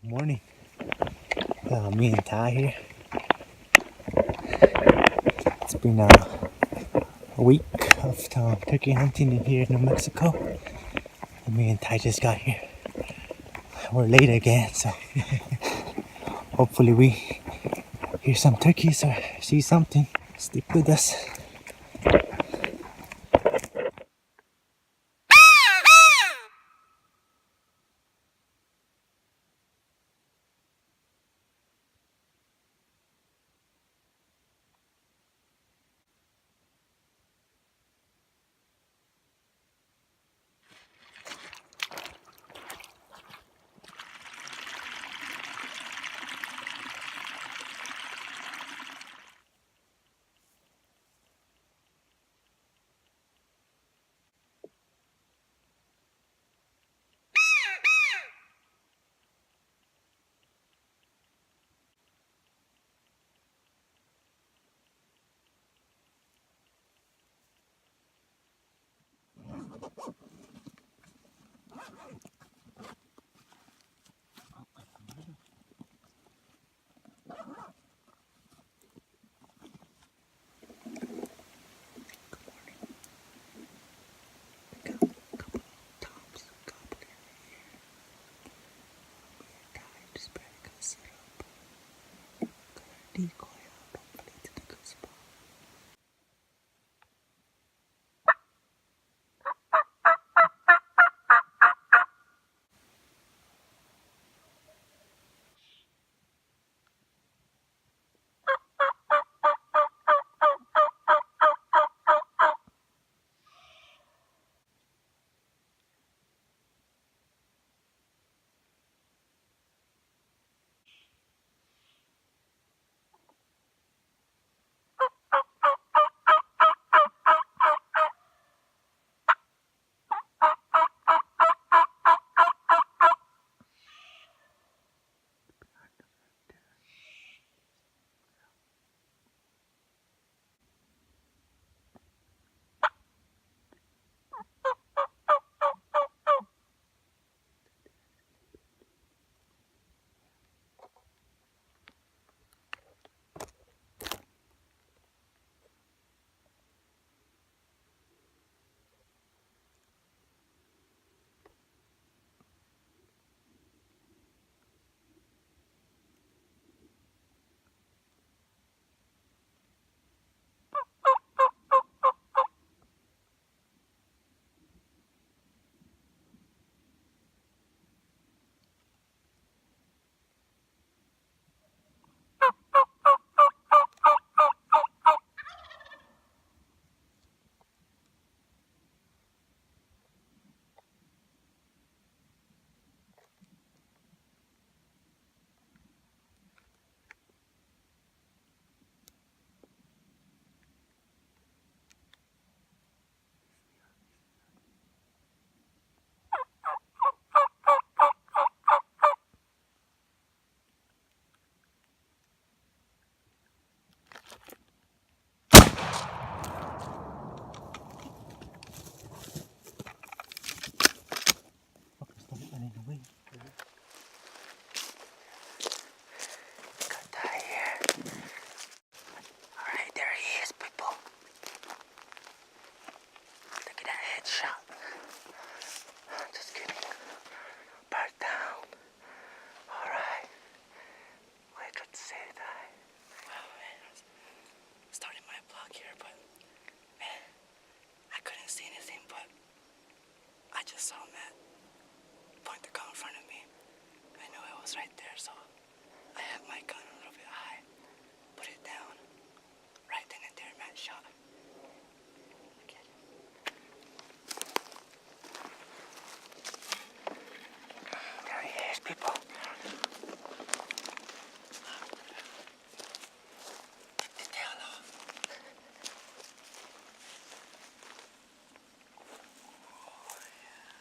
Morning. Me and Ty here. It's been a week of turkey hunting in here in New Mexico. And me and Ty just got here. We're late again, so hopefully we hear some turkeys or see something. Stick with us. Decoy out, hopefully to the good spot. Got Ty here. Alright, there he is, people. Look at that headshot. Just kidding. Bird down. Alright. What I got to say to Ty? Wow, man. I was starting my vlog here, but man, I couldn't see anything, but I just saw Matt point the gun in front of me. I knew it was right there, so I had my gun a little bit high. Put it down. Right then and there, Matt shot. Look at it. There he is, people. Take the tail off. Oh, yeah.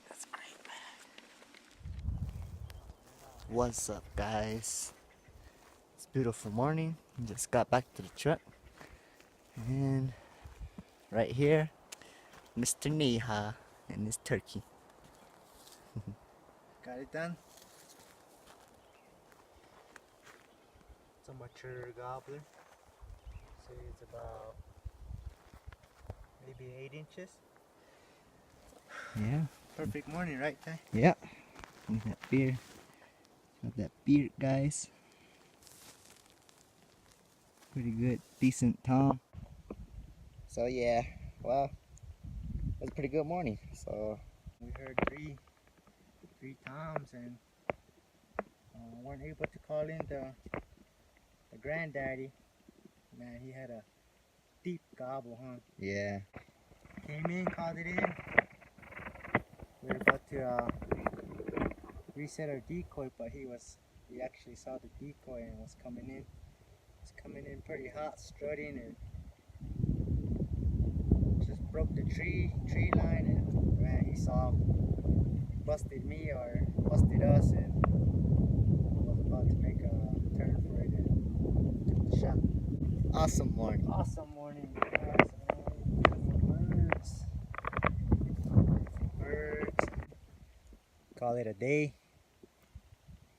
That's great, man. What's up, guys? It's a beautiful morning. Just got back to the truck. And right here, Mr. Neha and his turkey. Got it done. It's a mature gobbler. So it's about maybe 8 inches. Yeah. Perfect morning, right, Ty? Yeah. Look at that beard. Got that beard, guys. Pretty good, decent Tom. So yeah, well, it was a pretty good morning. So We heard three toms and weren't able to call in the granddaddy. Man, he had a deep gobble, huh? yeah, Came in, called it in. We were about to reset our decoy, but he actually saw the decoy and was coming in. It's coming in pretty hot, strutting, and just broke the tree line, and man, he saw busted me or busted us, and was about to make a turn for it and took the shot. awesome morning. Awesome morning, guys. Beautiful birds. Beautiful birds. Call it a day.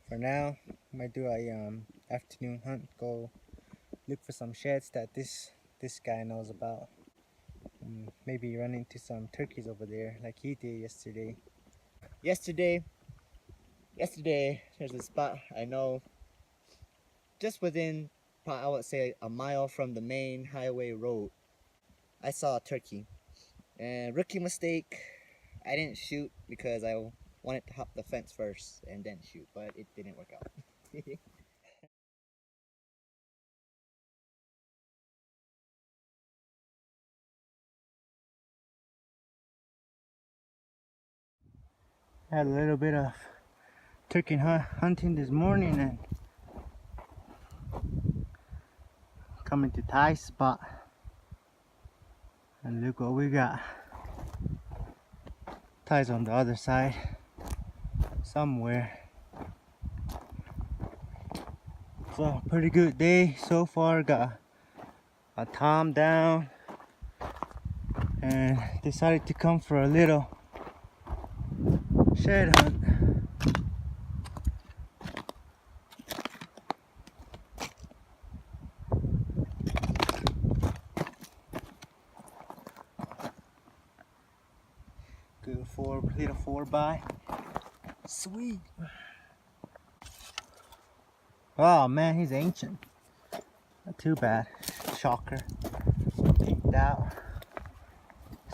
For now, I might do a afternoon hunt. Go look for some sheds that this guy knows about. Maybe run into some turkeys over there like he did yesterday. Yesterday, there's a spot I know just within, I would say, a mile from the main highway road. I saw a turkey, and rookie mistake, I didn't shoot because I wanted to hop the fence first and then shoot, but it didn't work out. Had a little bit of turkey hunting this morning and coming to Ty's spot. And look what we got. Ty's on the other side somewhere. So pretty good day so far. Got a tom down and decided to come for a little shed hunt. Good little 4x. Sweet. Oh man, he's ancient. Not too bad. Shocker. Peeked out.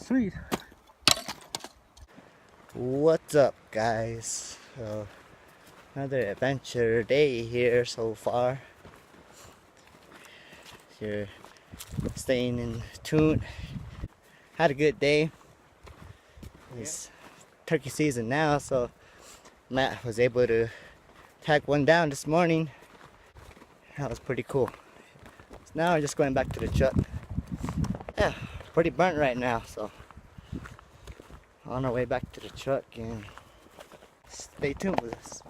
Sweet. What's up, guys? So, another adventure day here so far. You're staying in tune. Had a good day. It's turkey season now, so Matt was able to tag one down this morning. That was pretty cool. So now we're just going back to the truck. Yeah, pretty burnt right now, so on our way back to the truck, and stay tuned with us.